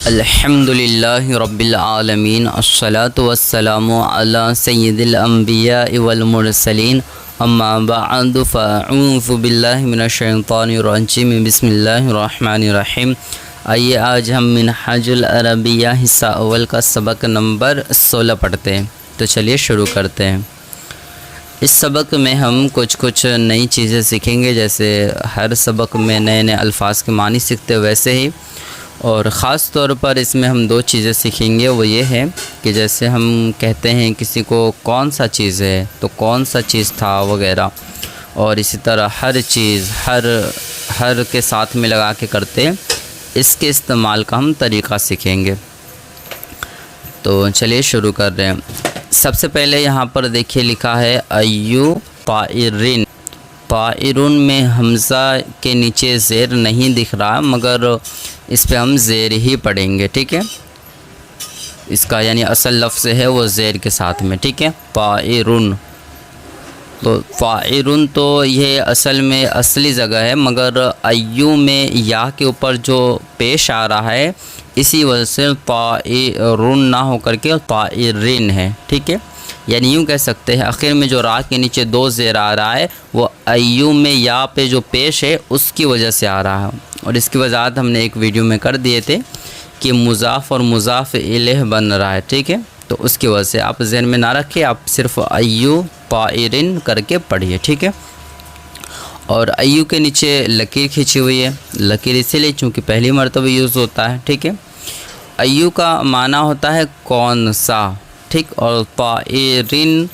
الحمدللہ رب العالمین الصلاة والسلام علی سید الانبیاء والمرسلین اما بعد فاعوذ باللہ من الشیطان الرجیم بسم اللہ الرحمن الرحیم۔ آئیے آج ہم منہاج العربیہ حصہ اول کا سبق نمبر 16 پڑھتے ہیں، تو چلیے شروع کرتے ہیں۔ اس سبق میں ہم کچھ نئی چیزیں سیکھیں گے، جیسے ہر سبق میں نئے نئے الفاظ کے معنی سیکھتے ویسے ہی، اور خاص طور پر اس میں ہم دو چیزیں سیکھیں گے۔ وہ یہ ہے کہ جیسے ہم کہتے ہیں کسی کو کون سا چیز ہے تو کون سا چیز تھا وغیرہ، اور اسی طرح ہر چیز ہر کے ساتھ میں لگا کے کرتے، اس کے استعمال کا ہم طریقہ سیکھیں گے۔ تو چلیے شروع کر رہے ہیں۔ سب سے پہلے یہاں پر دیکھیے لکھا ہے ایو طائرن۔ طائرن میں حمزہ کے نیچے زیر نہیں دکھ رہا، مگر اس پہ ہم زیر ہی پڑھیں گے، ٹھیک ہے۔ اس کا یعنی اصل لفظ ہے وہ زیر کے ساتھ میں، ٹھیک ہے۔ طائرن، تو طائرن تو یہ اصل میں اصلی جگہ ہے، مگر ایو میں یا کے اوپر جو پیش آ رہا ہے اسی وجہ سے طائرن نہ ہو کر کے طائرن ہے، ٹھیک ہے۔ یعنی یوں کہہ سکتے ہیں آخر میں جو را کے نیچے دو زیر آ رہا ہے وہ ایو میں یا پہ جو پیش ہے اس کی وجہ سے آ رہا ہے، اور اس کی وضاحت ہم نے ایک ویڈیو میں کر دیے تھے کہ مضاف اور مضاف الیہ بن رہا ہے، ٹھیک ہے۔ تو اس کی وجہ سے آپ ذہن میں نہ رکھیں، آپ صرف ایو طائرن کر کے پڑھیے، ٹھیک ہے۔ اور ایو کے نیچے لکیر کھینچی ہوئی ہے، لکیر اسی لیے چونکہ پہلی مرتبہ یوز ہوتا ہے، ٹھیک ہے۔ ایو کا معنی ہوتا ہے کون سا، ٹھیک، اور طائرن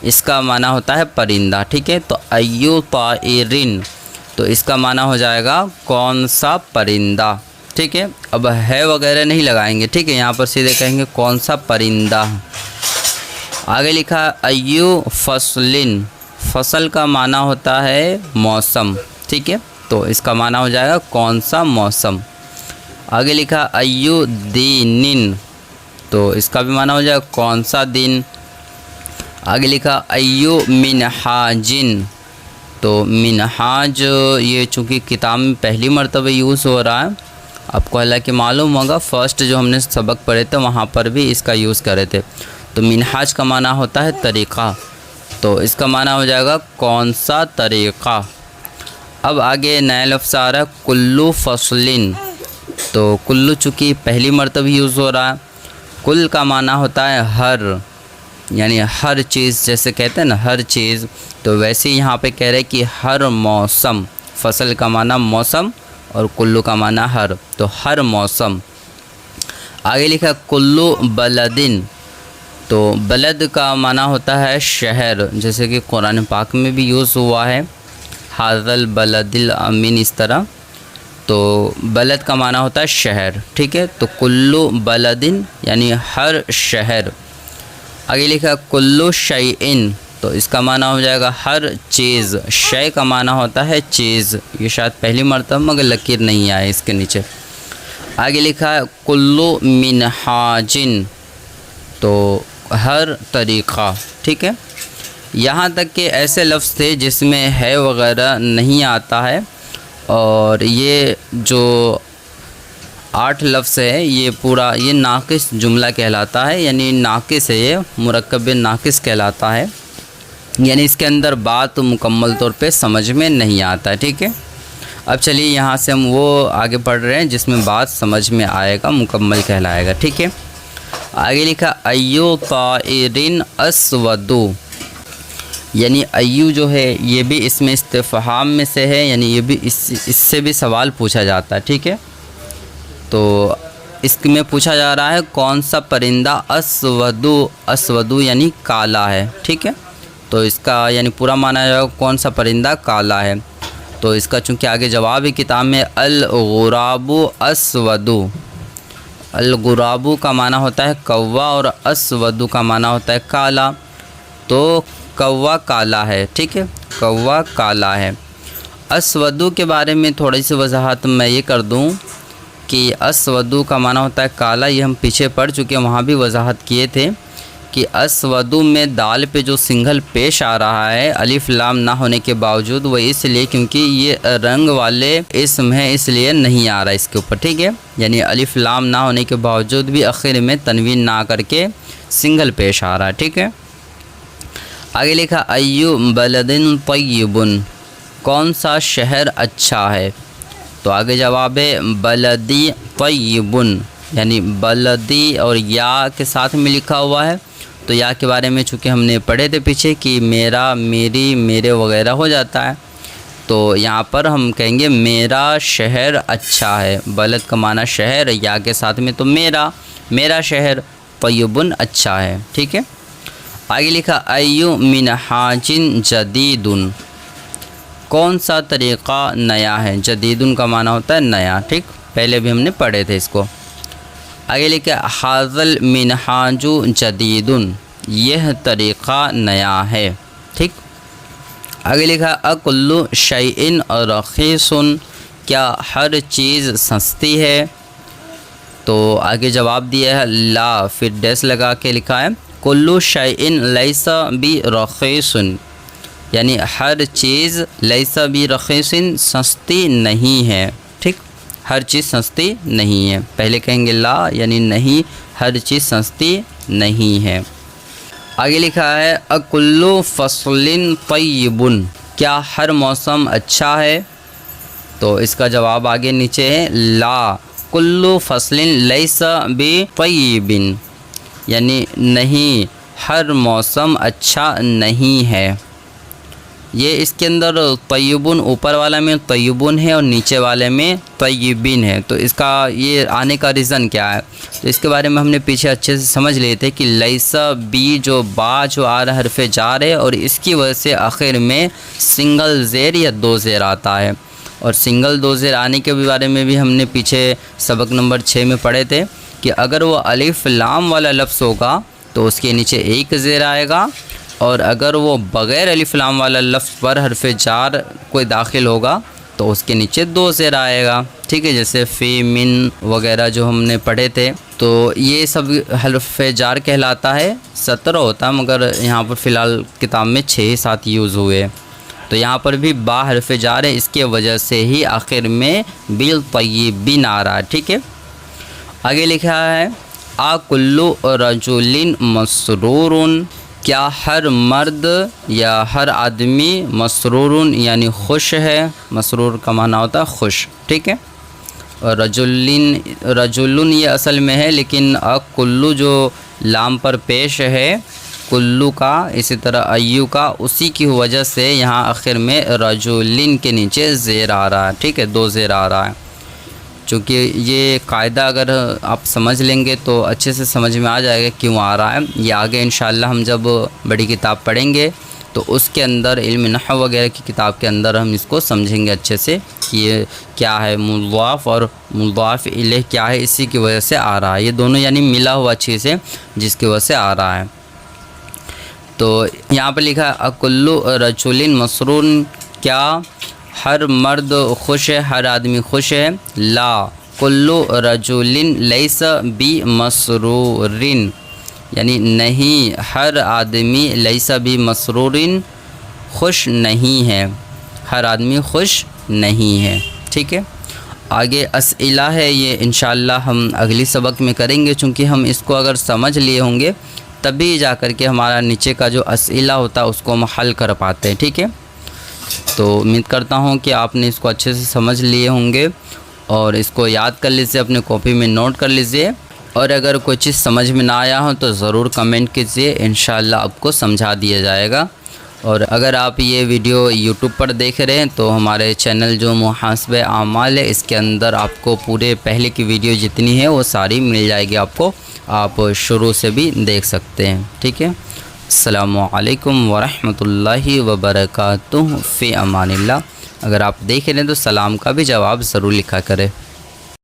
اس کا معنی ہوتا ہے پرندہ، ٹھیک ہے۔ تو ایو طائرن، تو اس کا معنی ہو جائے گا کون سا پرندہ، ٹھیک ہے۔ اب ہے وغیرہ نہیں لگائیں گے، ٹھیک ہے، یہاں پر سیدھے کہیں گے کون سا پرندہ۔ آگے لکھا ایو فصلن۔ فصل کا معنی ہوتا ہے موسم، ٹھیک ہے، تو اس کا معنی ہو جائے گا کون سا موسم۔ آگے لکھا ایو دینن، تو اس کا بھی معنی ہو جائے گا کون سا دن۔ آگے لکھا ایو منہاجن، تو منہاج یہ چونکہ کتاب میں پہلی مرتبہ یوز ہو رہا ہے، آپ کو حالانکہ معلوم ہوگا فرسٹ جو ہم نے سبق پڑھے تھے وہاں پر بھی اس کا یوز کرے تھے۔ تو منہاج کا معنی ہوتا ہے طریقہ، تو اس کا معنی ہو جائے گا کون سا طریقہ۔ اب آگے نیا لفظ آ رہا ہے کلو فصلن، تو کلو چونکہ پہلی مرتبہ یوز ہو رہا ہے، کل کا معنی ہوتا ہے ہر، یعنی ہر چیز، جیسے کہتے ہیں نا ہر چیز، تو ویسے یہاں پہ کہہ رہے کہ ہر موسم۔ فصل کا معنی موسم اور کلو کا معنی ہر، تو ہر موسم۔ آگے لکھا کلو بلدن، تو بلد کا معنی ہوتا ہے شہر، جیسے کہ قرآن پاک میں بھی یوز ہوا ہے ھذا البلد الامین، اس طرح۔ تو بلد کا معنی ہوتا ہے شہر، ٹھیک ہے۔ تو کلو بلدن یعنی ہر شہر۔ آگے لکھا کلو شیئن، تو اس کا معنی ہو جائے گا ہر چیز۔ شے کا معنی ہوتا ہے چیز، یہ شاید پہلی مرتبہ مگر لکیر نہیں آئے اس کے نیچے۔ آگے لکھا ہے کلو منہاجن، تو ہر طریقہ، ٹھیک ہے۔ یہاں تک کہ ایسے لفظ تھے جس میں ہے وغیرہ نہیں آتا ہے، اور یہ جو 8 لفظ ہے یہ پورا یہ ناقص جملہ کہلاتا ہے، یعنی ناقص ہے، یہ مرکب ناقص کہلاتا ہے، یعنی اس کے اندر بات مکمل طور پہ سمجھ میں نہیں آتا ہے، ٹھیک ہے۔ اب چلیے یہاں سے ہم وہ آگے پڑھ رہے ہیں جس میں بات سمجھ میں آئے گا، مکمل کہلائے گا، ٹھیک ہے۔ آگے لکھا ایو طائرن اسودو، یعنی ایو جو ہے یہ بھی اس میں استفہام میں سے ہے، یعنی یہ بھی اس سے بھی سوال پوچھا جاتا ہے، ٹھیک ہے۔ تو اس میں پوچھا جا رہا ہے کون سا پرندہ اسودو، اسودو یعنی کالا ہے، ٹھیک ہے۔ تو اس کا یعنی پورا مانا جائے گا کون سا پرندہ کالا ہے، تو اس کا چونکہ آگے جواب ہے کتاب میں الغراب اسودو۔ الغراب کا معنی ہوتا ہے کوا، اور اسودو کا معنی ہوتا ہے کالا، تو کوا کالا ہے، ٹھیک ہے، کوا کالا ہے۔ اسودو کے بارے میں تھوڑی سی وضاحت میں یہ کر دوں کہ اسودو کا معنی ہوتا ہے کالا، یہ ہم پیچھے پڑھ چکے ہیں، وہاں بھی وضاحت کیے تھے کہ اسودو میں دال پہ جو سنگل پیش آ رہا ہے الف لام نہ ہونے کے باوجود، وہ اس لیے کیونکہ یہ رنگ والے اسم ہے، اس لیے نہیں آ رہا اس کے اوپر، ٹھیک ہے، یعنی الف لام نہ ہونے کے باوجود بھی آخر میں تنوین نہ کر کے سنگل پیش آ رہا ہے، ٹھیک ہے۔ آگے لکھا ایو بلدن طیبن، کون سا شہر اچھا ہے؟ تو آگے جواب ہے بلدی طیبن، یعنی بلدی اور یا کے ساتھ میں لکھا ہوا ہے، تو یا کے بارے میں چونکہ ہم نے پڑھے تھے پیچھے کہ میرا، میری، میرے وغیرہ ہو جاتا ہے، تو یہاں پر ہم کہیں گے میرا شہر اچھا ہے، بلد کا معنی شہر، یا کے ساتھ میں تو میرا شہر، طیبن اچھا ہے، ٹھیک ہے۔ آگے لکھا ایو منہاجن جدیدن، کون سا طریقہ نیا ہے؟ جدیدن کا معنی ہوتا ہے نیا، ٹھیک، پہلے بھی ہم نے پڑھے تھے اس کو۔ آگے لکھا حاضل منہاج جدیدن، یہ طریقہ نیا ہے، ٹھیک۔ آگے لکھا اکل شیئن رخیص، کیا ہر چیز سستی ہے؟ تو آگے جواب دیا ہے لا، پھر ڈیش لگا کے لکھا ہے کلو شیئن لیس برخیص، یعنی ہر چیز لیس برخیص سستی نہیں ہے، ٹھیک، ہر چیز سستی نہیں ہے، پہلے کہیں گے لا یعنی نہیں، ہر چیز سستی نہیں ہے۔ آگے لکھا ہے اکلو فصل طیب، کیا ہر موسم اچھا ہے؟ تو اس کا جواب آگے نیچے ہے لا کلو فصل لیس بطیب، یعنی نہیں، ہر موسم اچھا نہیں ہے۔ یہ اس کے اندر طیبن اوپر والا میں طیبن ہے اور نیچے والے میں طیبین ہے، تو اس کا یہ آنے کا ریزن کیا ہے؟ تو اس کے بارے میں ہم نے پیچھے اچھے سے سمجھ لیے تھے کہ لیسا بی جو با جو آ رہا حرف جار ہے، اور اس کی وجہ سے آخر میں سنگل زیر یا دو زیر آتا ہے، اور سنگل دو زیر آنے کے بارے میں بھی ہم نے پیچھے سبق نمبر 6 میں پڑھے تھے کہ اگر وہ الف لام والا لفظ ہوگا تو اس کے نیچے ایک زیر آئے گا، اور اگر وہ بغیر الف لام والا لفظ پر حرف جار کوئی داخل ہوگا تو اس کے نیچے دو زیر آئے گا، ٹھیک ہے، جیسے فی، من وغیرہ جو ہم نے پڑھے تھے، تو یہ سب حرف جار کہلاتا ہے، 17 ہوتا ہے مگر یہاں پر فی الحال کتاب میں 6 7 یوز ہوئے، تو یہاں پر بھی با حرف جار ہے، اس کے وجہ سے ہی آخر میں بالطیبین آ رہا ہے، ٹھیک ہے۔ آگے لکھا ہے کلو رجل مسرور، کیا ہر مرد یا ہر آدمی مسرور یعنی خوش ہے؟ مسرور کا معنی ہوتا ہے خوش، ٹھیک ہے، اور رجلن یہ اصل میں ہے، لیکن کلو جو لام پر پیش ہے کلو کا، اسی طرح ایو کا، اسی کی وجہ سے یہاں آخر میں رجلن کے نیچے زیر آ رہا ہے، ٹھیک ہے، دو زیر آ رہا ہے، چونکہ یہ قاعدہ اگر آپ سمجھ لیں گے تو اچھے سے سمجھ میں آ جائے گا کیوں آ رہا ہے، یہ آگے انشاءاللہ ہم جب بڑی کتاب پڑھیں گے تو اس کے اندر علم نحو وغیرہ کی کتاب کے اندر ہم اس کو سمجھیں گے اچھے سے کہ یہ کیا ہے، مضاف اور مضاف الیہ کیا ہے، اسی کی وجہ سے آ رہا ہے، یہ دونوں یعنی ملا ہوا چیز ہے جس کی وجہ سے آ رہا ہے۔ تو یہاں پر لکھا ہے اکلو رجل مسرور، کیا ہر مرد خوش ہے، ہر آدمی خوش ہے؟ لا کلو رجل لیس بمسرور، یعنی نہیں، ہر آدمی لیس بمسرور خوش نہیں ہے، ہر آدمی خوش نہیں ہے، ٹھیک ہے۔ آگے اسئلہ ہے، یہ انشاءاللہ ہم اگلی سبق میں کریں گے، چونکہ ہم اس کو اگر سمجھ لیے ہوں گے تبھی جا کر کے ہمارا نیچے کا جو اسئلہ ہوتا ہے اس کو ہم حل کر پاتے ہیں، ٹھیک ہے۔ تو امید کرتا ہوں کہ آپ نے اس کو اچھے سے سمجھ لیے ہوں گے، اور اس کو یاد کر لیجیے، اپنے کاپی میں نوٹ کر لیجیے، اور اگر کوئی چیز سمجھ میں نہ آیا ہو تو ضرور کمنٹ کیجیے، انشاءاللہ آپ کو سمجھا دیا جائے گا۔ اور اگر آپ یہ ویڈیو یوٹیوب پر دیکھ رہے ہیں تو ہمارے چینل جو محاسبہ اعمال ہے اس کے اندر آپ کو پورے پہلے کی ویڈیو جتنی ہے وہ ساری مل جائے گی، آپ کو، آپ شروع سے بھی دیکھ سکتے ہیں، ٹھیک ہے۔ السلام علیکم ورحمۃ اللہ وبرکاتہ، فی امان اللہ۔ اگر آپ دیکھ رہے ہیں تو سلام کا بھی جواب ضرور لکھا کریں۔